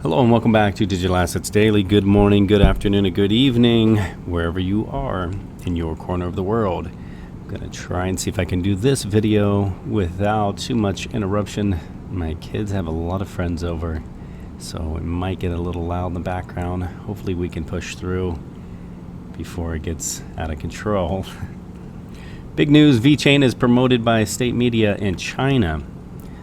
Hello and welcome back to Digital Assets Daily. Good morning, good afternoon, and good evening, wherever you are in your corner of the world. I'm going to try and see if I can do this video without too much interruption. My kids have a lot of friends over, so it might get a little loud in the background. Hopefully we can push through before it gets out of control. Big news, VeChain is promoted by state media in China.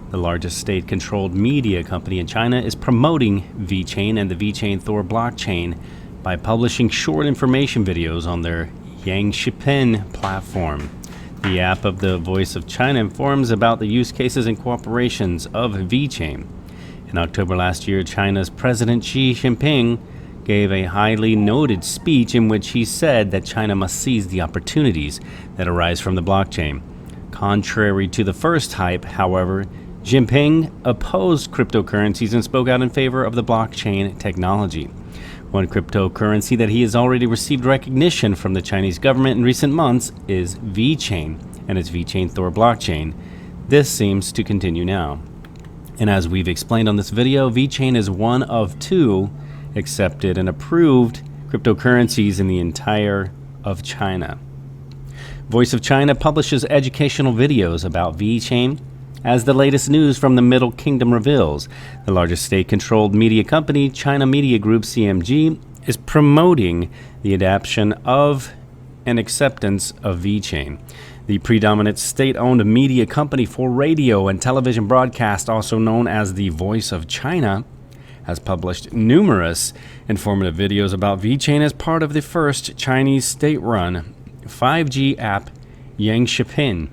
The largest state-controlled media company in China is promoting VeChain and the VeChain Thor blockchain by publishing short information videos on their Yangshipen platform. The app of the Voice of China informs about the use cases and cooperations of VeChain. In October last year, China's President Xi Jinping gave a highly noted speech in which he said that China must seize the opportunities that arise from the blockchain. Contrary to the first hype, however, Jinping opposed cryptocurrencies and spoke out in favor of the blockchain technology. One cryptocurrency that he has already received recognition from the Chinese government in recent months is VeChain and its VeChain Thor blockchain. This seems to continue now. And as we've explained on this video, VeChain is one of two accepted and approved cryptocurrencies in the entire of China. Voice of China publishes educational videos about VeChain. As the latest news from the Middle Kingdom reveals, the largest state-controlled media company, China Media Group CMG, is promoting the adoption of and acceptance of VeChain. The predominant state-owned media company for radio and television broadcast, also known as the Voice of China, has published numerous informative videos about VeChain as part of the first Chinese state-run 5G app, Yangshipen.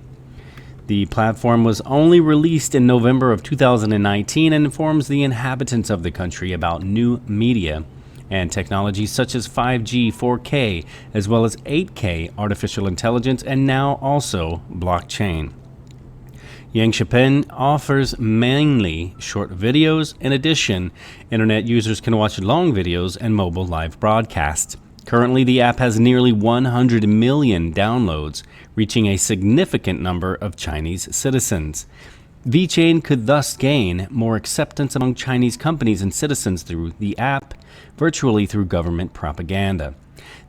The platform was only released in November of 2019 and informs the inhabitants of the country about new media and technologies such as 5G, 4K, as well as 8K artificial intelligence, and now also blockchain. Yangshipen offers mainly short videos. In addition, internet users can watch long videos and mobile live broadcasts. Currently, the app has nearly 100 million downloads, reaching a significant number of Chinese citizens. VeChain could thus gain more acceptance among Chinese companies and citizens through the app, virtually through government propaganda.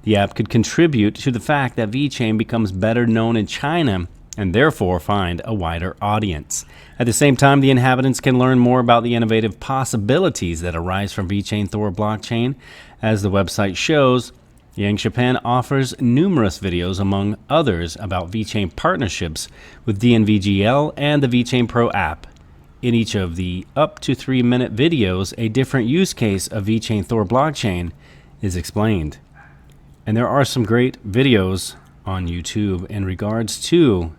The app could contribute to the fact that VeChain becomes better known in China and therefore find a wider audience. At the same time, the inhabitants can learn more about the innovative possibilities that arise from VeChain Thor blockchain. As the website shows, Yangshipen offers numerous videos, among others, about VeChain partnerships with DNVGL and the VeChain Pro app. In each of the up to 3-minute videos, a different use case of VeChain Thor blockchain is explained. And there are some great videos on YouTube in regards to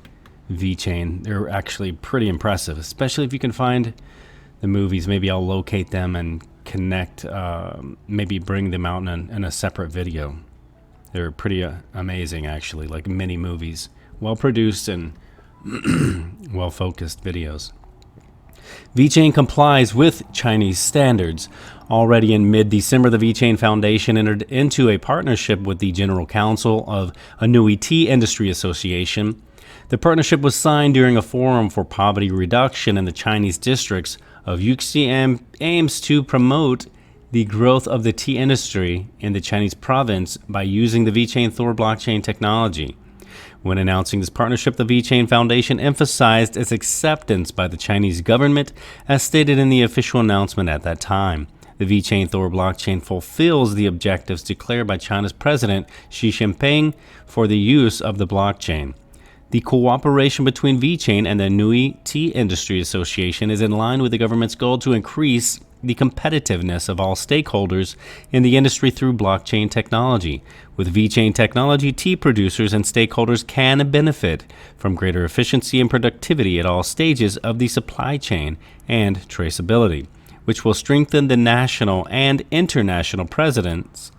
VeChain. They're actually pretty impressive, especially if you can find the movies. Maybe I'll locate them and connect, maybe bring them out in a separate video. They're pretty amazing, actually, like mini movies, well produced and well focused videos. VeChain complies with Chinese standards. Already in mid-December, the VeChain Foundation entered into a partnership with the General Counsel of Anhui Tea Industry Association. The partnership was signed during a forum for poverty reduction in the Chinese districts of Yuxi and aims to promote the growth of the tea industry in the Chinese province by using the VeChain Thor blockchain technology. When announcing this partnership, the VeChain Foundation emphasized its acceptance by the Chinese government, as stated in the official announcement at that time. The VeChain Thor blockchain fulfills the objectives declared by China's President Xi Jinping for the use of the blockchain. The cooperation between VeChain and the Anhui Tea Industry Association is in line with the government's goal to increase the competitiveness of all stakeholders in the industry through blockchain technology. With VeChain technology, tea producers and stakeholders can benefit from greater efficiency and productivity at all stages of the supply chain and traceability, which will strengthen the national and international presence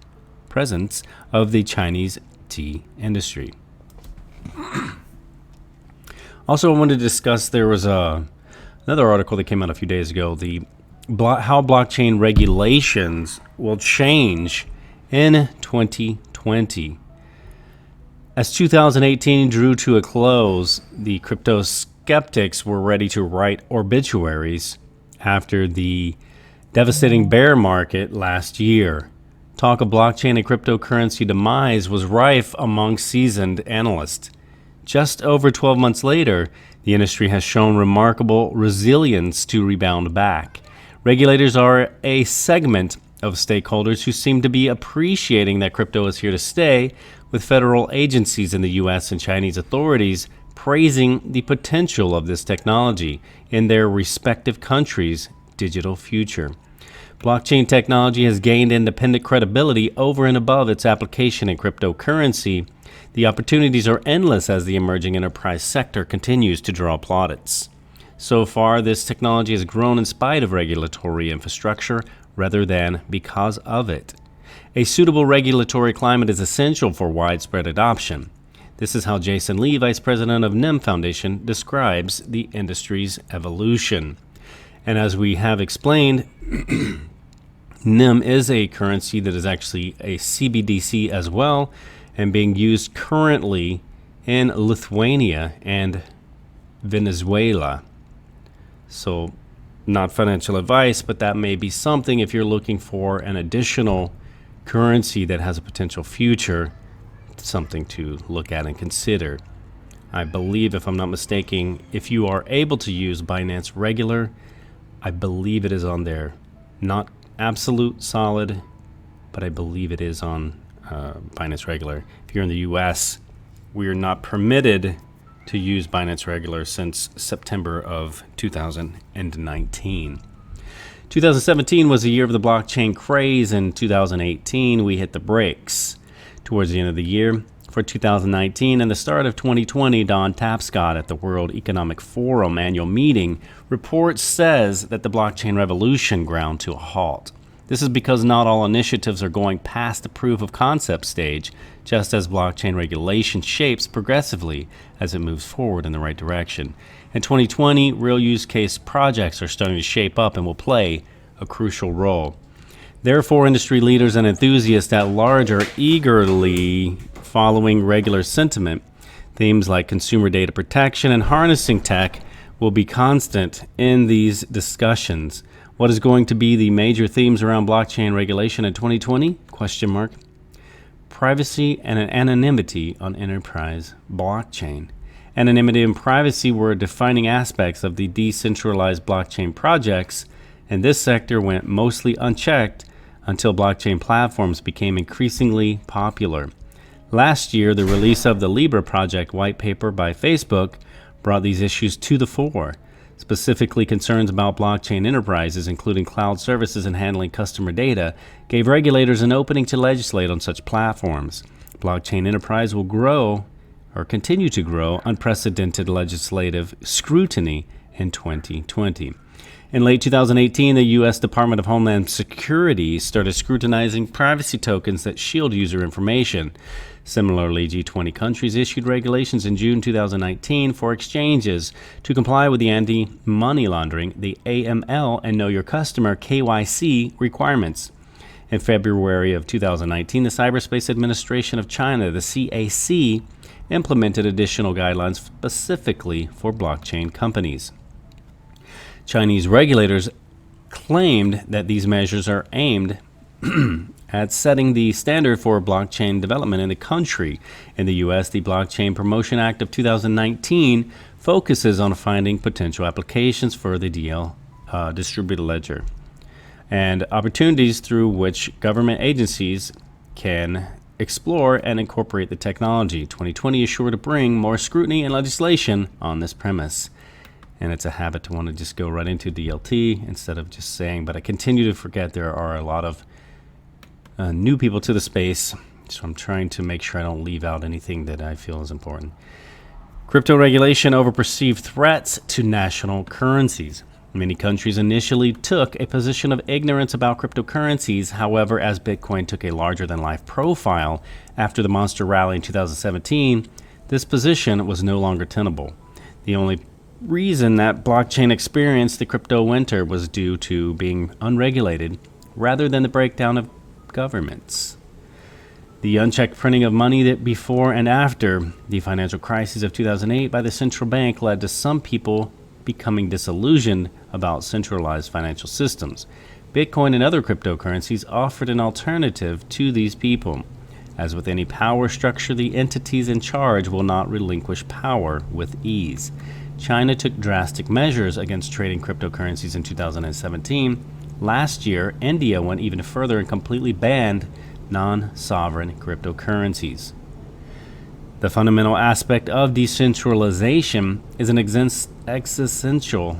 of the Chinese tea industry. Also, I wanted to discuss, there was another article that came out a few days ago, how blockchain regulations will change in 2020. As 2018 drew to a close, the crypto skeptics were ready to write obituaries after the devastating bear market last year. Talk of blockchain and cryptocurrency demise was rife among seasoned analysts. Just over 12 months later, the industry has shown remarkable resilience to rebound back. Regulators are a segment of stakeholders who seem to be appreciating that crypto is here to stay, with federal agencies in the U.S. and Chinese authorities praising the potential of this technology in their respective countries' digital future. Blockchain technology has gained independent credibility over and above its application in cryptocurrency. The opportunities are endless as the emerging enterprise sector continues to draw plaudits. So far, this technology has grown in spite of regulatory infrastructure rather than because of it. A suitable regulatory climate is essential for widespread adoption. This is how Jason Lee, Vice President of NIM Foundation, describes the industry's evolution. And as we have explained, NIM is a currency that is actually a CBDC as well, and being used currently in Lithuania and Venezuela. So, not financial advice, but that may be something if you're looking for an additional currency that has a potential future, something to look at and consider. I believe, if I'm not mistaken, if you are able to use Binance Regular, I believe it is on there. Not absolute solid, but I believe it is on Binance Regular. If you're in the US, we are not permitted to use Binance Regular since September of 2019. 2017 was the year of the blockchain craze. In 2018, we hit the brakes. Towards the end of the year, for 2019 and the start of 2020, Don Tapscott at the World Economic Forum annual meeting report says that the blockchain revolution ground to a halt. This is because not all initiatives are going past the proof of concept stage, just as blockchain regulation shapes progressively as it moves forward in the right direction. In 2020, real use case projects are starting to shape up and will play a crucial role. Therefore, industry leaders and enthusiasts at large are eagerly following regular sentiment. Themes like consumer data protection and harnessing tech will be constant in these discussions. What is going to be the major themes around blockchain regulation in 2020? Privacy and anonymity on enterprise blockchain. Anonymity and privacy were defining aspects of the decentralized blockchain projects, and this sector went mostly unchecked until blockchain platforms became increasingly popular. Last year, the release of the Libra project white paper by Facebook brought these issues to the fore. Specifically, concerns about blockchain enterprises, including cloud services and handling customer data, gave regulators an opening to legislate on such platforms. Blockchain enterprise will grow or continue to grow unprecedented legislative scrutiny in 2020. In late 2018, the U.S. Department of Homeland Security started scrutinizing privacy tokens that shield user information. Similarly, G20 countries issued regulations in June 2019 for exchanges to comply with the anti-money laundering, the AML, and Know Your Customer (KYC) requirements. In February of 2019, the Cyberspace Administration of China, the CAC, implemented additional guidelines specifically for blockchain companies. Chinese regulators claimed that these measures are aimed at setting the standard for blockchain development in the country. In the U.S., the Blockchain Promotion Act of 2019 focuses on finding potential applications for the distributed ledger and opportunities through which government agencies can explore and incorporate the technology. 2020 is sure to bring more scrutiny and legislation on this premise. And it's a habit to want to just go right into DLT instead of just saying, but I continue to forget there are a lot of new people to the space, so I'm trying to make sure I don't leave out anything that I feel is important. Crypto regulation over perceived threats to national currencies. Many countries initially took a position of ignorance about cryptocurrencies. However, as Bitcoin took a larger-than-life profile after the monster rally in 2017, this position was no longer tenable. The only reason that blockchain experienced the crypto winter was due to being unregulated rather than the breakdown of governments. The unchecked printing of money that before and after the financial crisis of 2008 by the central bank led to some people becoming disillusioned about centralized financial systems. Bitcoin and other cryptocurrencies offered an alternative to these people. As with any power structure, the entities in charge will not relinquish power with ease. China took drastic measures against trading cryptocurrencies in 2017. Last year, India went even further and completely banned non-sovereign cryptocurrencies. The fundamental aspect of decentralization is an existential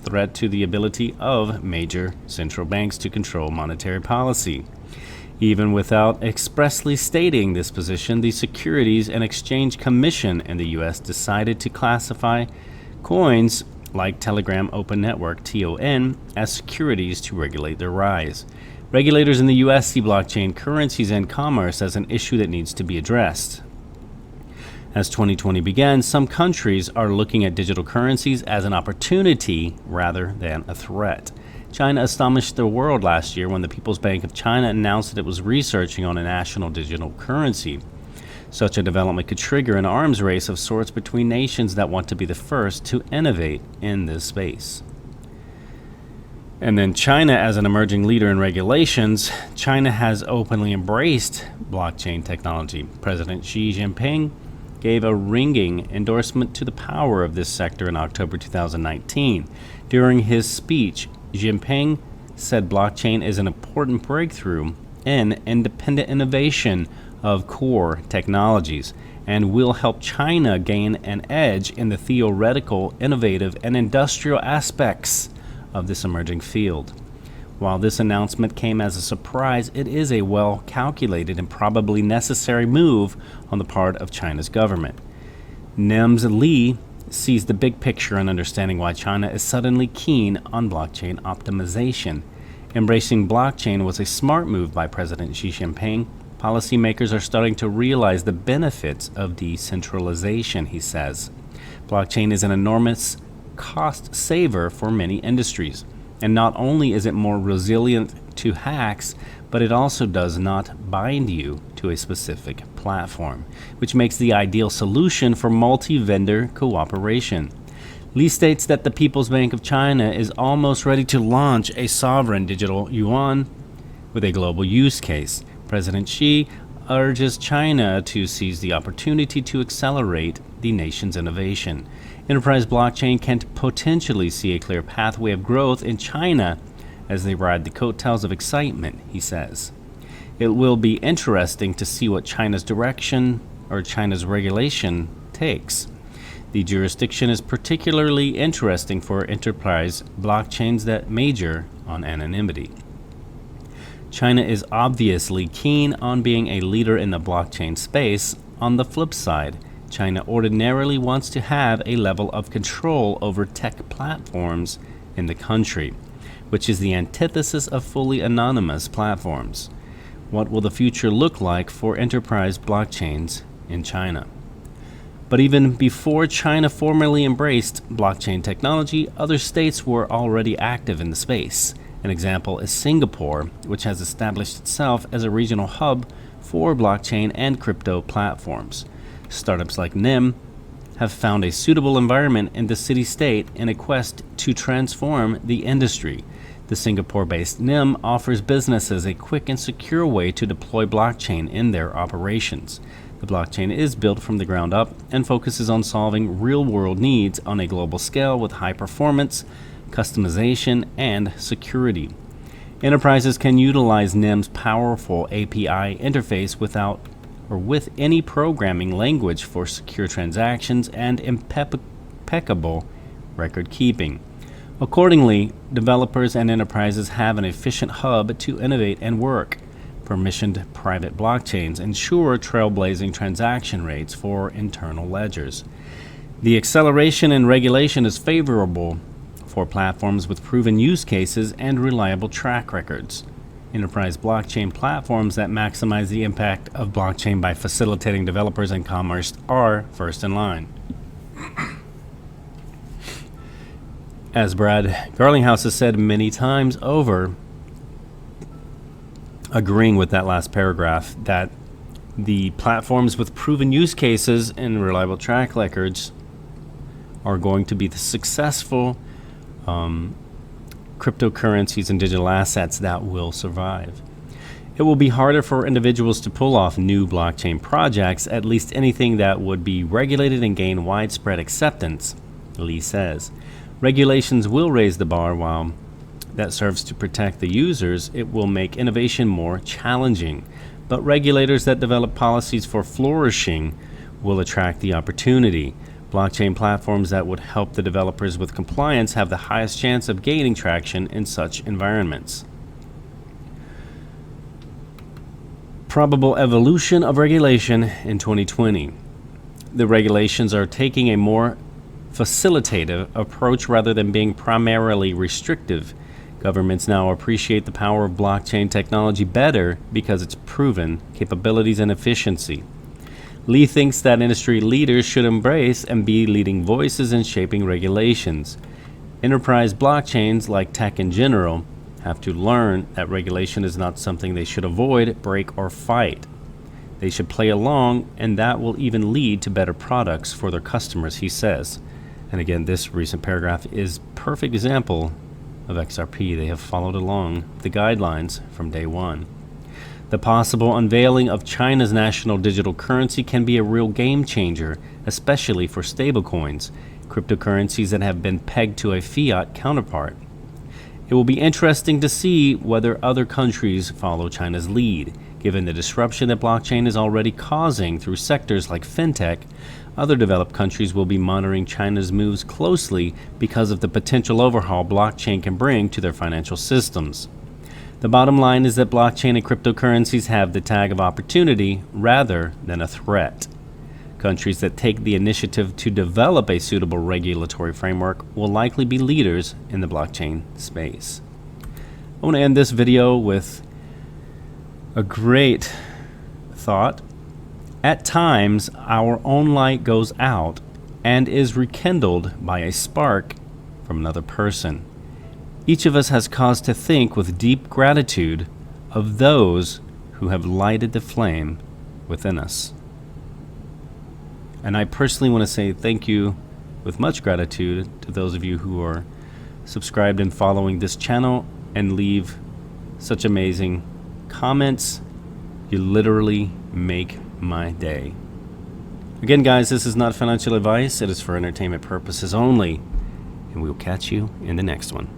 threat to the ability of major central banks to control monetary policy. Even without expressly stating this position, the Securities and Exchange Commission in the U.S. decided to classify coins like Telegram Open Network (TON) as securities to regulate their rise. Regulators in the U.S. see blockchain currencies and commerce as an issue that needs to be addressed. As 2020 began, some countries are looking at digital currencies as an opportunity rather than a threat. China astonished the world last year when the People's Bank of China announced that it was researching on a national digital currency. Such a development could trigger an arms race of sorts between nations that want to be the first to innovate in this space. And then China, as an emerging leader in regulations, China has openly embraced blockchain technology. President Xi Jinping gave a ringing endorsement to the power of this sector in October 2019. During his speech, Jinping said blockchain is an important breakthrough in independent innovation of core technologies and will help China gain an edge in the theoretical, innovative, and industrial aspects of this emerging field. While this announcement came as a surprise, it is a well-calculated and probably necessary move on the part of China's government. Nems Li sees the big picture in understanding why China is suddenly keen on blockchain optimization. Embracing blockchain was a smart move by President Xi Jinping. Policymakers are starting to realize the benefits of decentralization, he says. Blockchain is an enormous cost saver for many industries. And not only is it more resilient to hacks, but it also does not bind you to a specific platform, which makes the ideal solution for multi-vendor cooperation. Li states that the People's Bank of China is almost ready to launch a sovereign digital yuan with a global use case. President Xi urges China to seize the opportunity to accelerate the nation's innovation. Enterprise blockchain can potentially see a clear pathway of growth in China as they ride the coattails of excitement, he says. It will be interesting to see what China's direction or China's regulation takes. The jurisdiction is particularly interesting for enterprise blockchains that major on anonymity. China is obviously keen on being a leader in the blockchain space. On the flip side, China ordinarily wants to have a level of control over tech platforms in the country, which is the antithesis of fully anonymous platforms. What will the future look like for enterprise blockchains in China? But even before China formally embraced blockchain technology, other states were already active in the space. An example is Singapore, which has established itself as a regional hub for blockchain and crypto platforms. Startups like NIM have found a suitable environment in the city-state in a quest to transform the industry. The Singapore-based NIM offers businesses a quick and secure way to deploy blockchain in their operations. The blockchain is built from the ground up and focuses on solving real-world needs on a global scale with high performance, customization, and security. Enterprises can utilize NIM's powerful API interface with any programming language for secure transactions and impeccable record keeping. Accordingly, developers and enterprises have an efficient hub to innovate and work. Permissioned private blockchains ensure trailblazing transaction rates for internal ledgers. The acceleration in regulation is favorable for platforms with proven use cases and reliable track records. Enterprise blockchain platforms that maximize the impact of blockchain by facilitating developers and commerce are first in line. As Brad Garlinghouse has said many times over, agreeing with that last paragraph, that the platforms with proven use cases and reliable track records are going to be the successful cryptocurrencies and digital assets that will survive. It will be harder for individuals to pull off new blockchain projects, at least anything that would be regulated and gain widespread acceptance, Lee says. Regulations will raise the bar. While that serves to protect the users, it will make innovation more challenging. But regulators that develop policies for flourishing will attract the opportunity. Blockchain platforms that would help the developers with compliance have the highest chance of gaining traction in such environments. Probable evolution of regulation in 2020. The regulations are taking a more facilitative approach rather than being primarily restrictive. Governments now appreciate the power of blockchain technology better because its proven capabilities and efficiency. Lee thinks that industry leaders should embrace and be leading voices in shaping regulations. Enterprise blockchains, like tech in general, have to learn that regulation is not something they should avoid, break, or fight. They should play along, and that will even lead to better products for their customers, he says. And again, this recent paragraph is a perfect example of XRP. They have followed along the guidelines from day one. The possible unveiling of China's national digital currency can be a real game changer, especially for stablecoins, cryptocurrencies that have been pegged to a fiat counterpart. It will be interesting to see whether other countries follow China's lead. Given the disruption that blockchain is already causing through sectors like fintech, other developed countries will be monitoring China's moves closely because of the potential overhaul blockchain can bring to their financial systems. The bottom line is that blockchain and cryptocurrencies have the tag of opportunity rather than a threat. Countries that take the initiative to develop a suitable regulatory framework will likely be leaders in the blockchain space. I want to end this video with a great thought. At times, our own light goes out and is rekindled by a spark from another person. Each of us has cause to think with deep gratitude of those who have lighted the flame within us. And I personally want to say thank you with much gratitude to those of you who are subscribed and following this channel and leave such amazing comments. You literally make my day. Again, guys, this is not financial advice. It is for entertainment purposes only. And we'll catch you in the next one.